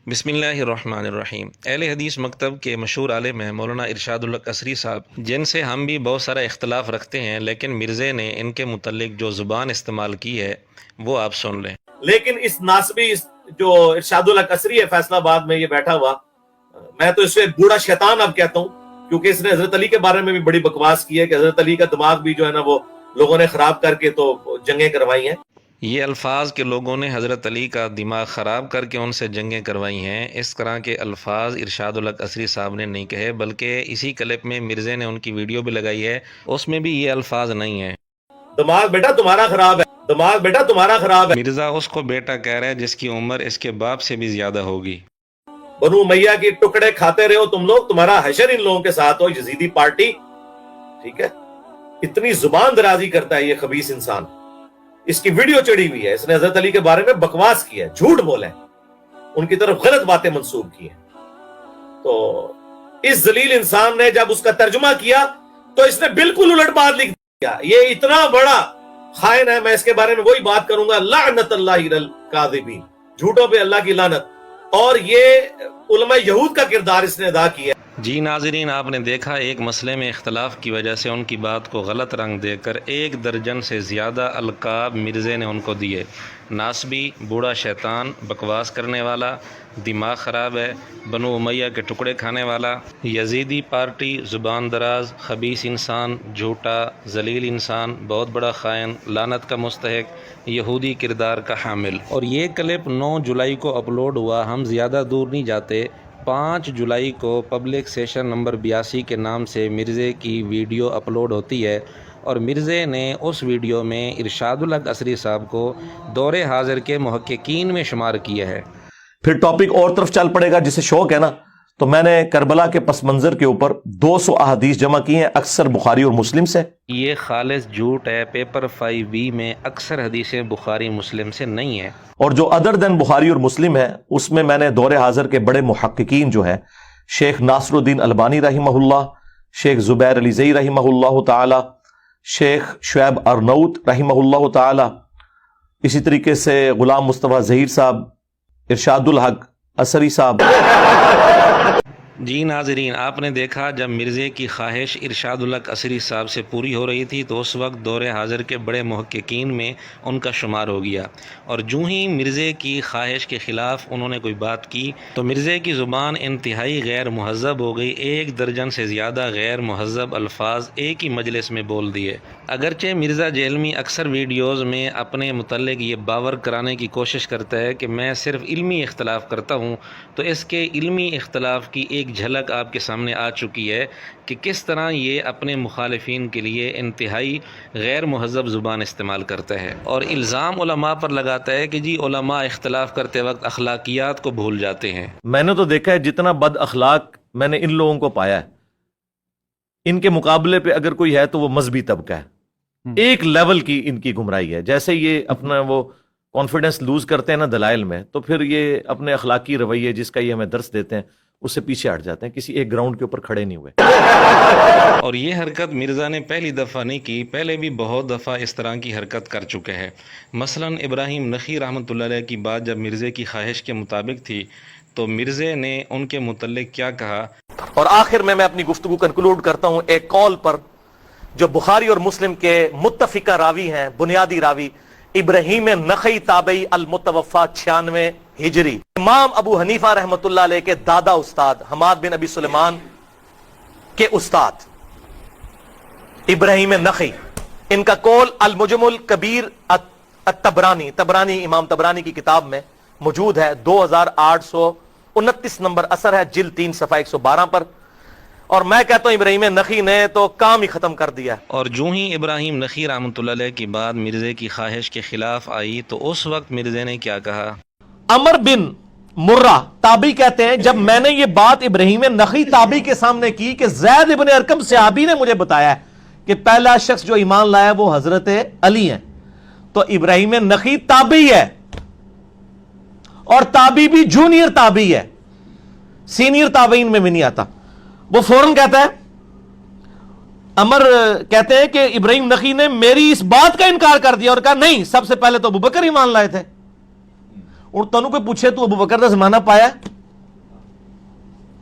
بسم اللہ الرحمن الرحیم۔ اہل حدیث مکتب کے مشہور عالم ہیں مولانا ارشاد الحق قصری صاحب، جن سے ہم بھی بہت سارا اختلاف رکھتے ہیں، لیکن مرزے نے ان کے متعلق جو زبان استعمال کی ہے وہ آپ سن لیں۔ لیکن اس ناسبی جو ارشاد الحق قصری ہے فیصل آباد میں یہ بیٹھا ہوا، میں تو اس سے بوڑھا شیطان اب کہتا ہوں، کیونکہ اس نے حضرت علی کے بارے میں بھی بڑی بکواس کی ہے کہ حضرت علی کا دماغ بھی جو ہے نا وہ لوگوں نے خراب کر کے تو جنگیں کروائی ہیں۔ یہ الفاظ کہ لوگوں نے حضرت علی کا دماغ خراب کر کے ان سے جنگیں کروائی ہیں، اس طرح کے الفاظ ارشاد الحق قصری صاحب نے نہیں کہے، بلکہ اسی کلپ میں مرزے نے ان کی ویڈیو بھی لگائی ہے، اس میں بھی یہ الفاظ نہیں ہیں۔ دماغ بیٹا تمہارا خراب ہے، دماغ بیٹا تمہارا خراب ہے۔ مرزا اس کو بیٹا کہہ رہا ہے جس کی عمر اس کے باپ سے بھی زیادہ ہوگی۔ بنو امیہ کے ٹکڑے کھاتے رہو تم لوگ، تمہارا حشر ان لوگوں کے ساتھ ہو، یزیدی پارٹی، ٹھیک ہے؟ اتنی زبان درازی کرتا ہے یہ خبیث انسان۔ اس کی ویڈیو چڑھی ہوئی ہے، اس نے حضرت علی کے بارے میں بکواس کی ہے، جھوٹ بولے، ان کی طرف غلط باتیں منسوب کی ہیں۔ تو اس ذلیل انسان نے جب اس کا ترجمہ کیا تو اس نے بالکل الٹ بات لکھ دیا۔ یہ اتنا بڑا خائن ہے، میں اس کے بارے میں وہی بات کروں گا، لعنت اللہ علی الکاذبین، جھوٹوں پہ اللہ کی لعنت۔ اور یہ علماء یہود کا کردار اس نے ادا کیا۔ جی ناظرین، آپ نے دیکھا ایک مسئلے میں اختلاف کی وجہ سے ان کی بات کو غلط رنگ دے کر 1 درجن سے زیادہ القاب مرزے نے ان کو دیے۔ ناسبی، بوڑھا شیطان، بکواس کرنے والا، دماغ خراب ہے، بنو امیہ کے ٹکڑے کھانے والا، یزیدی پارٹی، زبان دراز، خبیث انسان، جھوٹا، ذلیل انسان، بہت بڑا خائن، لعنت کا مستحق، یہودی کردار کا حامل۔ اور یہ کلپ 9 جولائی کو اپلوڈ ہوا۔ ہم زیادہ دور نہیں جاتے، 5 جولائی کو پبلک سیشن نمبر 82 کے نام سے مرزے کی ویڈیو اپلوڈ ہوتی ہے، اور مرزے نے اس ویڈیو میں ارشاد الحق قصری صاحب کو دور حاضر کے محققین میں شمار کیا ہے۔ پھر ٹاپک اور طرف چل پڑے گا، جسے شوق ہے نا، تو میں نے کربلا کے پس منظر کے اوپر 200 احادیث جمع کی ہیں، اکثر بخاری اور مسلم سے۔ یہ خالص جھوٹ ہے، پیپر 5B میں اکثر حدیثیں بخاری مسلم سے نہیں ہیں، اور جو ادر دین بخاری اور مسلم ہے اس میں میں نے دور حاضر کے بڑے محققین جو ہیں، شیخ ناصر الدین البانی رحمہ اللہ، شیخ زبیر علی زئی رحمہ اللہ تعالی، شیخ شعیب ارنوت رحمہ اللہ تعالی، اسی طریقے سے غلام مصطفیٰ ظہیر صاحب، ارشاد الحق قصری صاحب۔ جی ناظرین، آپ نے دیکھا جب مرزے کی خواہش ارشاد الحق قصری صاحب سے پوری ہو رہی تھی تو اس وقت دور حاضر کے بڑے محققین میں ان کا شمار ہو گیا، اور جو ہی مرزے کی خواہش کے خلاف انہوں نے کوئی بات کی تو مرزے کی زبان انتہائی غیر مہذب ہو گئی۔ 1 درجن سے زیادہ غیر مہذب الفاظ ایک ہی مجلس میں بول دیے۔ اگرچہ مرزا جیلمی اکثر ویڈیوز میں اپنے متعلق یہ باور کرانے کی کوشش کرتا ہے کہ میں صرف علمی اختلاف کرتا ہوں، تو اس کے علمی اختلاف کی ایک جھلک آپ کے سامنے آ چکی ہے کہ کس طرح یہ اپنے مخالفین کے لیے انتہائی غیر مہذب زبان استعمال کرتا ہے، اور الزام علماء پر لگاتا ہے کہ جی علماء اختلاف کرتے وقت اخلاقیات کو بھول جاتے ہیں۔ میں نے تو دیکھا ہے جتنا بد اخلاق میں نے ان لوگوں کو پایا ہے، ان کے مقابلے پہ اگر کوئی ہے تو وہ مذہبی طبقہ ہے۔ ایک لیول کی ان کی گمراہی ہے، جیسے یہ اپنا وہ کانفیڈنس لوز کرتے ہیں نا دلائل میں، تو پھر یہ اپنے اخلاقی رویے جس کا یہ ہمیں درس دیتے ہیں اس سے پیچھے ہٹ جاتے ہیں، کسی ایک گراؤنڈ کے اوپر کھڑے نہیں ہوئے۔ اور یہ حرکت مرزا نے پہلی دفعہ نہیں کی، پہلے بھی بہت دفعہ اس طرح کی حرکت کر چکے ہیں۔ مثلا ابراہیم نخعی رحمۃ اللہ علیہ کی بات جب مرزے کی خواہش کے مطابق تھی تو مرزے نے ان کے متعلق کیا کہا۔ اور آخر میں اپنی گفتگو کنکلوڈ کرتا ہوں ایک قول پر جو بخاری اور مسلم کے متفقہ راوی ہیں، بنیادی راوی ابراہیم نخعی تابعی المتوفا 96 ہجری، امام ابو حنیفہ رحمۃ اللہ علیہ کے دادا استاد حماد بن ابی سلیمان کے استاد ابراہیم نخعی، ان کا قول المجم الکبیر تبرانی، امام تبرانی کی کتاب میں موجود ہے، 2829 نمبر اثر ہے، جلد 3 صفحہ 112 پر، اور میں کہتا ہوں ابراہیم نخعی نے تو کام ہی ختم کر دیا۔ اور جو ہی ابراہیم نخعی رحمۃ اللہ علیہ کی بات مرزے کی خواہش کے خلاف آئی تو اس وقت مرزے نے کیا کہا۔ عمر بن مرہ تابعی کہتے ہیں جب میں نے یہ بات ابراہیم نخعی تابعی کے سامنے کی کہ زید ابن ارقم صحابی نے مجھے بتایا کہ پہلا شخص جو ایمان لایا وہ حضرت علی ہیں، تو ابراہیم نخعی تابعی ہے، اور تابعی بھی جونیئر تابعی ہے، سینئر تابعین میں بھی نہیں آتا۔ وہ فوراً کہتا ہے، عمر کہتے ہیں کہ ابراہیم نخعی نے میری اس بات کا انکار کر دیا اور کہا نہیں، سب سے پہلے تو ابو بکر ایمان لائے تھے۔ اور تنوں کوئی پوچھے تو ابو بکر کا زمانہ پایا ہے؟